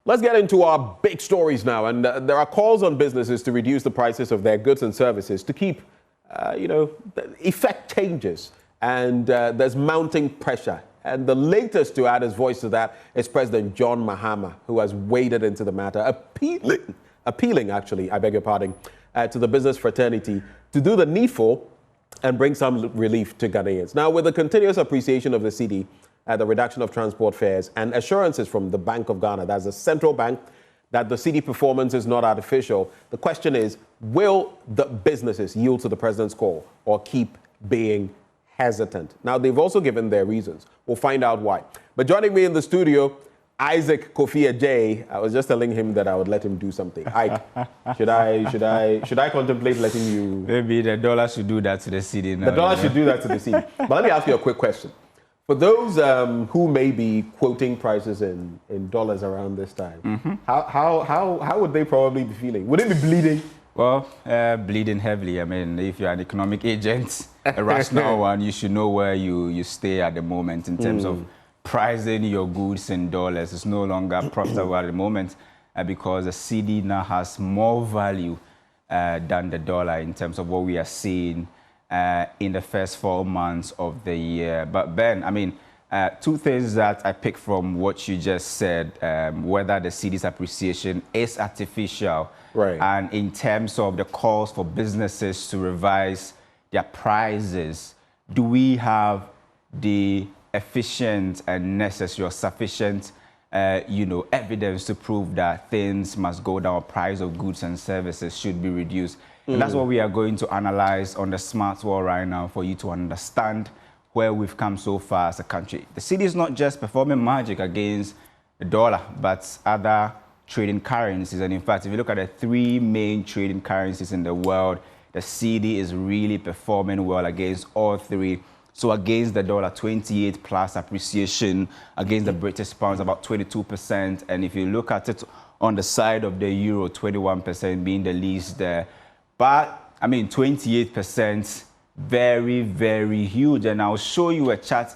Let's get into our big stories now. And there are calls on businesses to reduce the prices of their goods and services to keep, effect changes. And there's mounting pressure. And the latest to add his voice to that is President John Mahama, who has waded into the matter, appealing, I beg your pardon, to the business fraternity to do the needful and bring some relief to Ghanaians. Now, with the continuous appreciation of the cedi, the reduction of transport fares, and assurances from the Bank of Ghana, that's the central bank, that the cedi performance is not artificial, the question is, will the businesses yield to the president's call or keep being hesitant? Now, they've also given their reasons. We'll find out why. But joining me in the studio, Isaac Kofi Agyei. I was just telling him that I would let him do something. Ike, should I contemplate letting you? Maybe the dollar should do that to the cedi. The dollar should do that to the cedi. But let me ask you a quick question. For those who may be quoting prices in dollars around this time, how would they probably be feeling? Would it be bleeding? Well, bleeding heavily. I mean, if you're an economic agent, a rational one, you should know where you stay at the moment in terms of pricing your goods in dollars. It's no longer profitable at the moment because the cedi now has more value than the dollar in terms of what we are seeing in the first 4 months of the year. But Ben, I mean, two things that I pick from what you just said, whether the cedi's appreciation is artificial, right, and in terms of the calls for businesses to revise their prices, do we have the efficient and necessary or sufficient evidence to prove that things must go down, price of goods and services should be reduced? And that's what we are going to analyze on the Smart World right now for you to understand where we've come so far as a country. The cedi is not just performing magic against the dollar, but other trading currencies. And in fact, if you look at the three main trading currencies in the world, the cedi is really performing well against all three. So against the dollar, 28 plus appreciation, against the British pounds, about 22%. And if you look at it on the side of the euro, 21% being the least there. But, I mean, 28%, very, very huge. And I'll show you a chart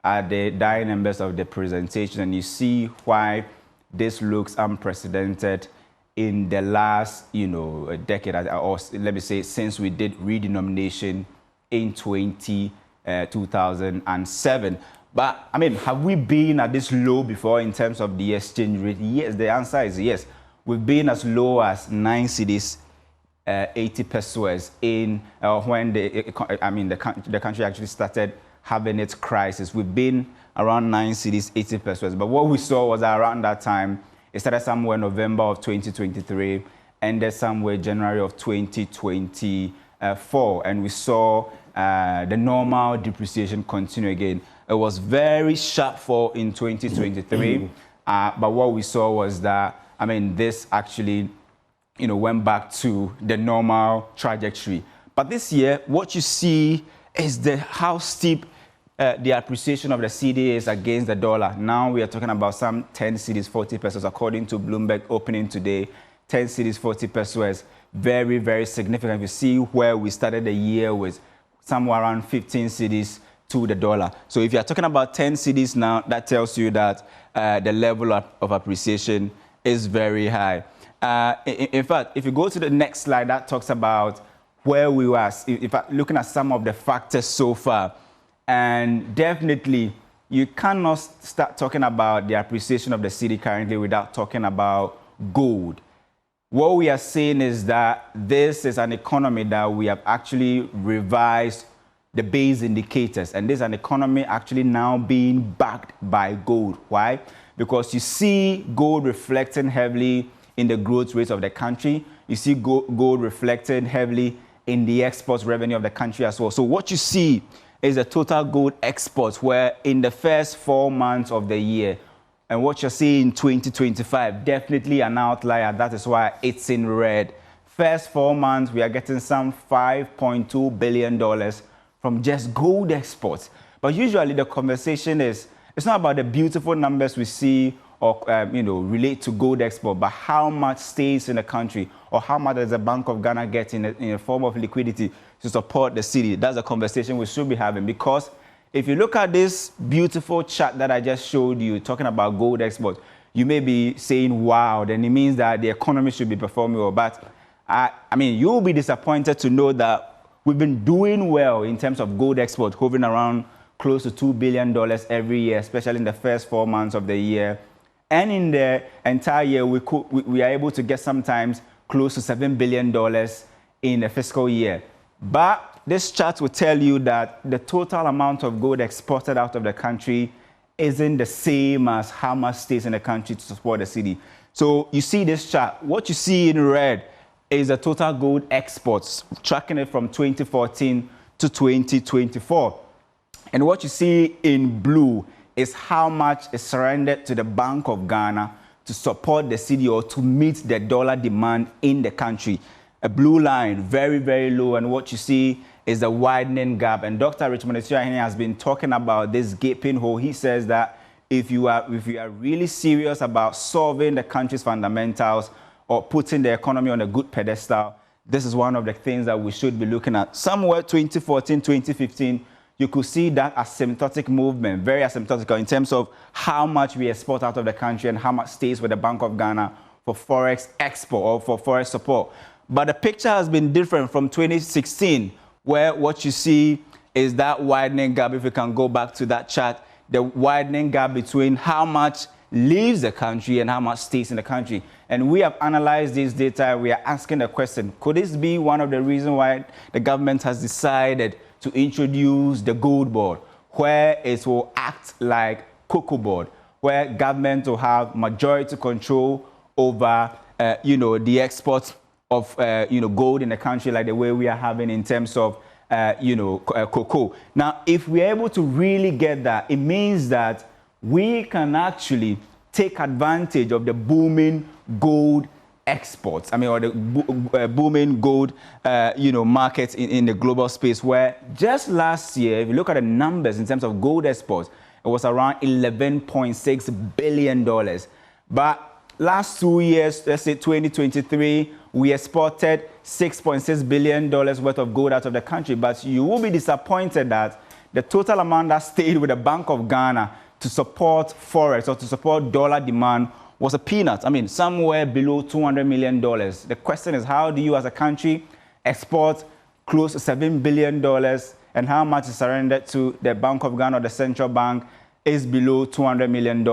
at the dying embers of the presentation, and you see why this looks unprecedented in the last, decade, or let me say, since we did redenomination in 2007. But, I mean, have we been at this low before in terms of the exchange rate? Yes, the answer is yes. We've been as low as 9 cedis, 80 pesos in when the country actually started having its crisis. We've been around 9 cedis, 80 pesos. But what we saw was that around that time, it started somewhere November of 2023, ended somewhere January of 2024, and we saw the normal depreciation continue again. It was very sharp fall in 2023, but what we saw was that, I mean, this actually, went back to the normal trajectory. But this year, what you see is how steep the appreciation of the cedi is against the dollar. Now we are talking about some 10 cedis, 40 pesos, according to Bloomberg opening today. 10 cedis, 40 pesos, very, very significant. You see where we started the year with somewhere around 15 cedis to the dollar. So if you're talking about 10 cedis now, that tells you that the level of appreciation is very high. In fact, if you go to the next slide, that talks about where we were, looking at some of the factors so far. And definitely, you cannot start talking about the appreciation of the cedi currently without talking about gold. What we are saying is that this is an economy that we have actually revised the base indicators. And this is an economy actually now being backed by gold. Why? Because you see gold reflecting heavily in the growth rates of the country. You see gold reflected heavily in the export revenue of the country as well. So what you see is the total gold exports, where in the first 4 months of the year, and what you're seeing in 2025, definitely an outlier. That is why it's in red. First 4 months, we are getting some $5.2 billion from just gold exports. But usually the conversation is, it's not about the beautiful numbers we see or relate to gold export, but how much stays in the country, or how much does the Bank of Ghana get in a form of liquidity to support the cedi. That's a conversation we should be having, because if you look at this beautiful chart that I just showed you, talking about gold exports, you may be saying, wow, then it means that the economy should be performing well. But I mean, you'll be disappointed to know that we've been doing well in terms of gold export, hovering around close to $2 billion every year, especially in the first 4 months of the year. And in the entire year, we are able to get sometimes close to $7 billion in a fiscal year. But this chart will tell you that the total amount of gold exported out of the country isn't the same as how much stays in the country to support the city. So you see this chart. What you see in red is the total gold exports, tracking it from 2014 to 2024. And what you see in blue is how much is surrendered to the Bank of Ghana to support the city or to meet the dollar demand in the country. A blue line, very, very low. And what you see is the widening gap. And Dr. Richmond Etiahene has been talking about this gaping hole. He says that if you are really serious about solving the country's fundamentals or putting the economy on a good pedestal, this is one of the things that we should be looking at. Somewhere 2014, 2015, you could see that asymptotic movement, very asymptotic in terms of how much we export out of the country and how much stays with the Bank of Ghana for forex export or for forex support. But the picture has been different from 2016, where what you see is that widening gap. If we can go back to that chart, the widening gap between how much leaves the country and how much stays in the country. And we have analyzed this data. We are asking the question, could this be one of the reasons why the government has decided to introduce the gold board, where it will act like cocoa board, where government will have majority control over, the export of, gold in the country, like the way we are having in terms of, cocoa. Now, if we're able to really get that, it means that we can actually take advantage of the booming gold exports, or the booming gold, markets in the global space, where just last year, if you look at the numbers in terms of gold exports, it was around $11.6 billion. But last 2 years, let's say 2023, we exported $6.6 billion worth of gold out of the country. But you will be disappointed that the total amount that stayed with the Bank of Ghana to support forex or to support dollar demand was a peanut. Somewhere below $200 million. The question is, how do you as a country export close to $7 billion, and how much is surrendered to the Bank of Ghana or the central bank is below $200 million.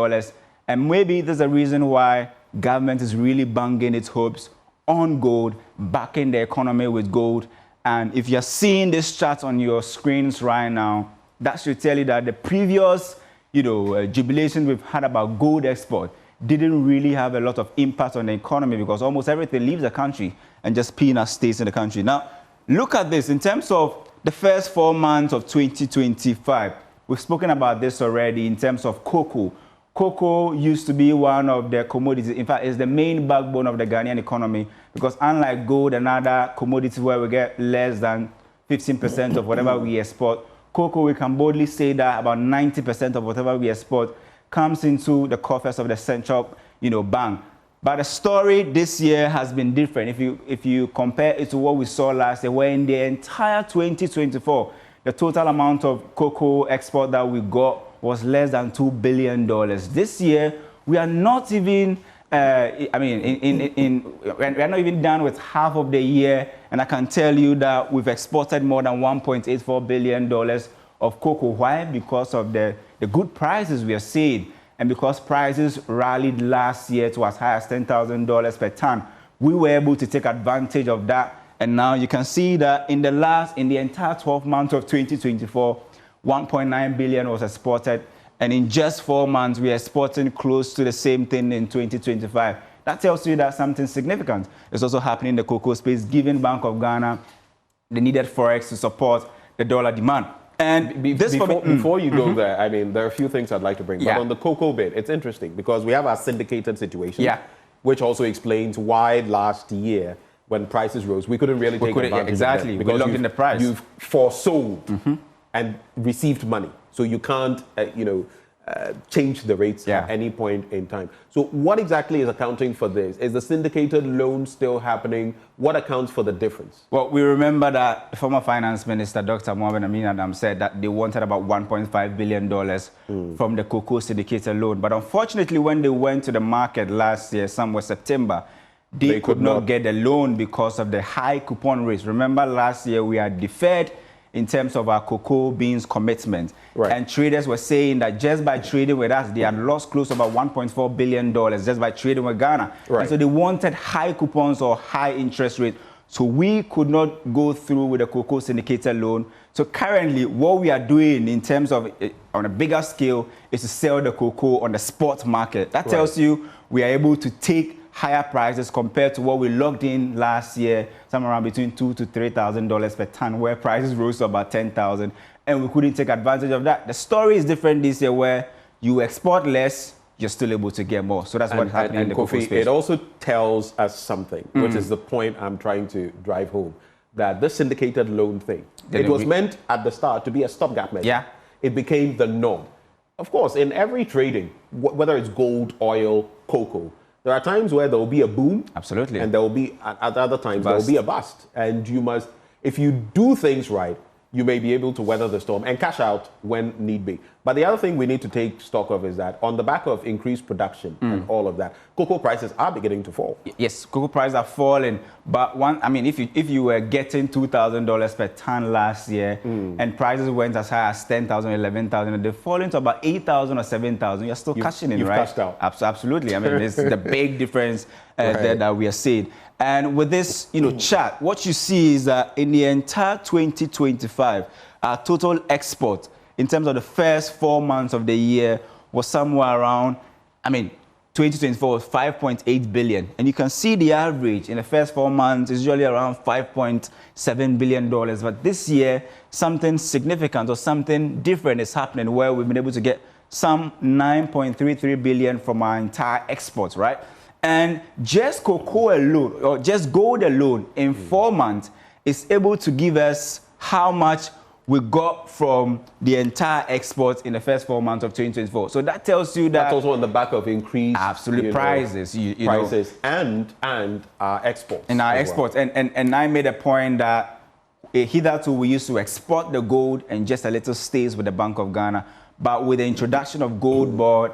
And maybe there's a reason why government is really banging its hopes on gold, backing the economy with gold. And if you're seeing this chart on your screens right now, that should tell you that the previous, jubilation we've had about gold export didn't really have a lot of impact on the economy, because almost everything leaves the country and just peanuts stays in the country. Now, look at this. In terms of the first 4 months of 2025, we've spoken about this already in terms of cocoa. Cocoa used to be one of the commodities. In fact, it's the main backbone of the Ghanaian economy, because unlike gold and other commodities where we get less than 15% of whatever we export, cocoa, we can boldly say that about 90% of whatever we export comes into the coffers of the central, bank. But the story this year has been different. If you compare it to what we saw last year, where in the entire 2024, the total amount of cocoa export that we got was less than $2 billion. This year, we are not even, we're not even done with half of the year, and I can tell you that we've exported more than $1.84 billion of cocoa. Why? Because of the good prices we are seeing, and because prices rallied last year to as high as $10,000 per ton. We were able to take advantage of that, and now you can see that in the entire 12 months of 2024, 1.9 billion was exported, and in just 4 months, we are exporting close to the same thing in 2025. That tells you that something significant is also happening in the cocoa space, giving Bank of Ghana the needed forex to support the dollar demand. And before you go there, there are a few things I'd like to bring. But on the cocoa bit, it's interesting because we have our syndicated situation, which also explains why last year, when prices rose, we couldn't really take advantage of it. Because we locked in the price. You've foresold and received money. So you can't, change the rates at any point in time. So what exactly is accounting for this? Is the syndicated loan still happening? What accounts for the difference? Well, we remember that former Finance Minister Dr. Mohamed Amin Adam said that they wanted about $1.5 billion from the cocoa syndicated loan. But unfortunately, when they went to the market last year, somewhere September, they could not get the loan because of the high coupon rates. Remember last year we had deferred in terms of our cocoa beans commitment. Right. And traders were saying that just by trading with us, they had lost close to about $1.4 billion just by trading with Ghana. Right. And so they wanted high coupons or high interest rates. So we could not go through with the cocoa syndicated loan. So currently, what we are doing in terms of, on a bigger scale, is to sell the cocoa on the spot market. That tells you we are able to take higher prices compared to what we locked in last year, somewhere around between $2,000 to $3,000 per ton, where prices rose to about $10,000, and we couldn't take advantage of that. The story is different this year, where you export less, you're still able to get more. So that's what's happening in the cocoa space. It also tells us something, which is the point I'm trying to drive home, that this syndicated loan thing, it was meant at the start to be a stopgap measure. Yeah. It became the norm. Of course, in every trading, whether it's gold, oil, cocoa, there are times where there will be a boom. Absolutely. And there will be, at other times, there will be a bust. And you must, if you do things right, you may be able to weather the storm and cash out when need be. But the other thing we need to take stock of is that on the back of increased production and all of that, cocoa prices are beginning to fall. Yes, cocoa prices are falling. But if you were getting $2,000 per ton last year and prices went as high as $10,000, $11,000, and they've fallen to about $8,000 or $7,000, you're still cashing in, you've right? cashed out. Absolutely. I mean, it's the big difference there that we are seeing. And with this, chart, what you see is that in the entire 2025, our total export in terms of the first 4 months of the year was somewhere around, 2024 was 5.8 billion. And you can see the average in the first 4 months is usually around $5.7 billion. But this year, something significant or something different is happening where we've been able to get some 9.33 billion from our entire exports, right? And just cocoa alone, or just gold alone, in 4 months is able to give us how much we got from the entire exports in the first 4 months of 2024. So that tells you that that's also on the back of increased prices, prices and our exports. And our exports. Well. And I made a point that hitherto we used to export the gold and just a little stays with the Bank of Ghana. But with the introduction of gold board,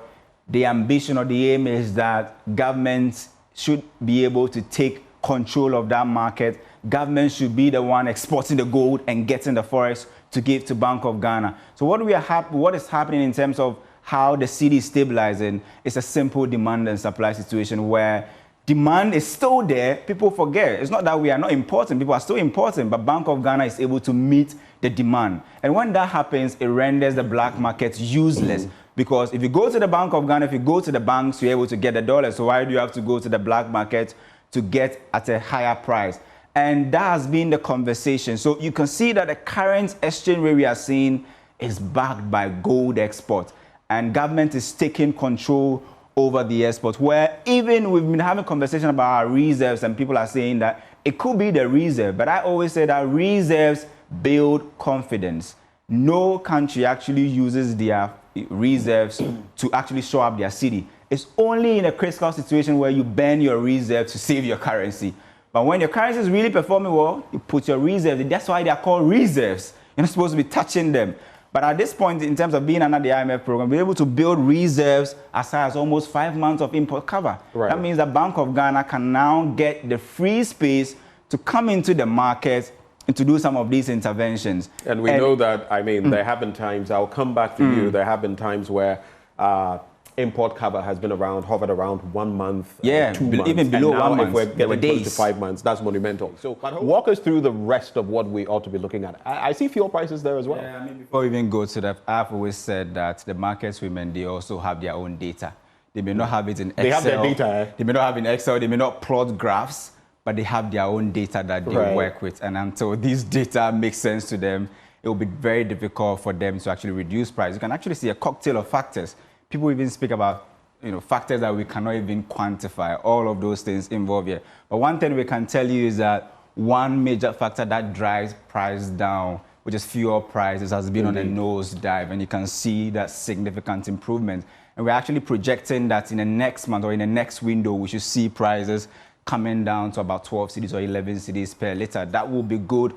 the ambition or the aim is that governments should be able to take control of that market. Government should be the one exporting the gold and getting the forex to give to Bank of Ghana. So what is happening in terms of how the cedi is stabilizing is a simple demand and supply situation where demand is still there. People forget. It's not that we are not importing. People are still importing, but Bank of Ghana is able to meet the demand. And when that happens, it renders the black market useless. Because if you go to the Bank of Ghana, if you go to the banks, you're able to get the dollar. So why do you have to go to the black market to get at a higher price? And that has been the conversation. So you can see that the current exchange rate we are seeing is backed by gold export. And government is taking control over the export, where even we've been having conversation about our reserves and people are saying that it could be the reserve. But I always say that reserves build confidence. No country actually uses their reserves to actually show up their cedi. It's only in a critical situation where you burn your reserve to save your currency. But when your currency is really performing well, you put your reserves in. That's why they are called reserves. You're not supposed to be touching them. But at this point, in terms of being under the IMF program, we're able to build reserves as high as almost 5 months of import cover. Right. That means the Bank of Ghana can now get the free space to come into the market and to do some of these interventions. And we know that, there have been times, I'll come back to you, there have been times where import cover has been hovered around 1 month, 2 months. Even below and now 1 month. If we're getting close to 5 months, that's monumental. So walk us through the rest of what we ought to be looking at. I see fuel prices there as well. Yeah, before we even go to that, I've always said that the markets women, they also have their own data. They may not have it in Excel. They have their data, eh? They may not have it in Excel, they may not plot graphs, but they have their own data that they work with. And until these data make sense to them, it will be very difficult for them to actually reduce price. You can actually see a cocktail of factors. People even speak about factors that we cannot even quantify, all of those things involved here. But one thing we can tell you is that one major factor that drives price down which is fuel prices, has been on a nosedive, and you can see that significant improvement. And we're actually projecting that in the next month or in the next window, we should see prices coming down to about 12 cedis or 11 cedis per litre. That will be good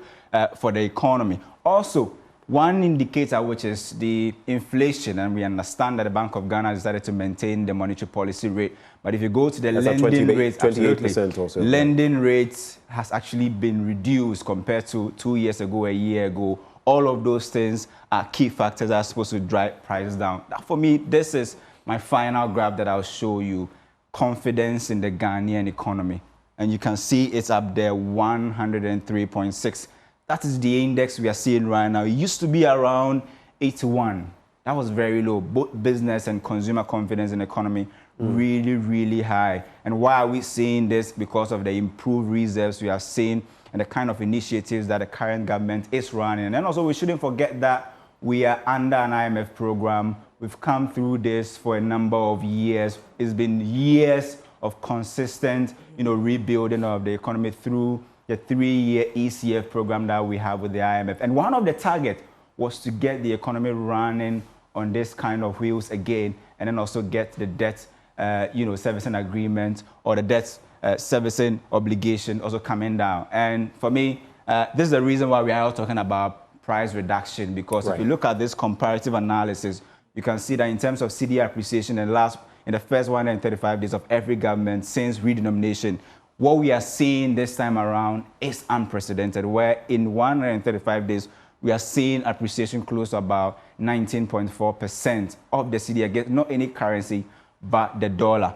for the economy. Also, one indicator, which is the inflation, and we understand that the Bank of Ghana has decided to maintain the monetary policy rate. But if you go to the lending rates, 28% also. Lending rates has actually been reduced compared to 2 years ago, a year ago. All of those things are key factors that are supposed to drive prices down. Now, for me, this is my final graph that I'll show you. Confidence in the Ghanaian economy. And you can see it's up there, 103.6. That is the index we are seeing right now. It used to be around 81. That was very low. Both business and consumer confidence in the economy really, really high. And why are we seeing this? Because of the improved reserves we are seeing and the kind of initiatives that the current government is running. And also, we shouldn't forget that we are under an IMF program. We've come through this for a number of years. It's been years of consistent, rebuilding of the economy through the 3-year ECF program that we have with the IMF. And one of the targets was to get the economy running on this kind of wheels again, and then also get the debt, servicing agreement or the debt servicing obligation also coming down. And for me, this is the reason why we are all talking about price reduction, because if you look at this comparative analysis, you can see that in terms of Cedi appreciation in the first 135 days of every government since redenomination, what we are seeing this time around is unprecedented, where in 135 days, we are seeing appreciation close to about 19.4% of the Cedi against not any currency, but the dollar.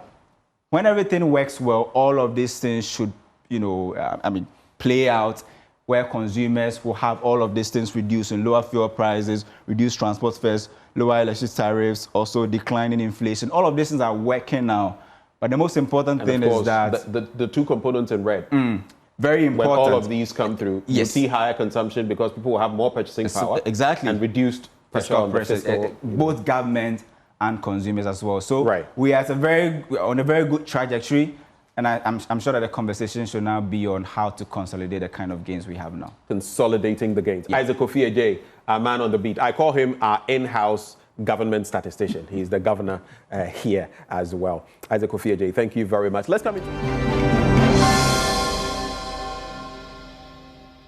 When everything works well, all of these things should, play out, where consumers will have all of these things reduced in lower fuel prices, reduced transport fares, lower electricity tariffs, also declining inflation. All of these things are working now. But the most important thing is that the two components in red. Very important. When all of these come through, you see higher consumption because people will have more purchasing power. Exactly. And reduced pressure on the fiscal. Both government and consumers as well. So we are on a very good trajectory. And I'm sure that the conversation should now be on how to consolidate the kind of gains we have now. Consolidating the gains. Yeah. Isaac Kofi Agyei, our man on the beat. I call him our in-house government statistician. He's the governor here as well. Isaac Kofi Agyei, thank you very much. Let's come into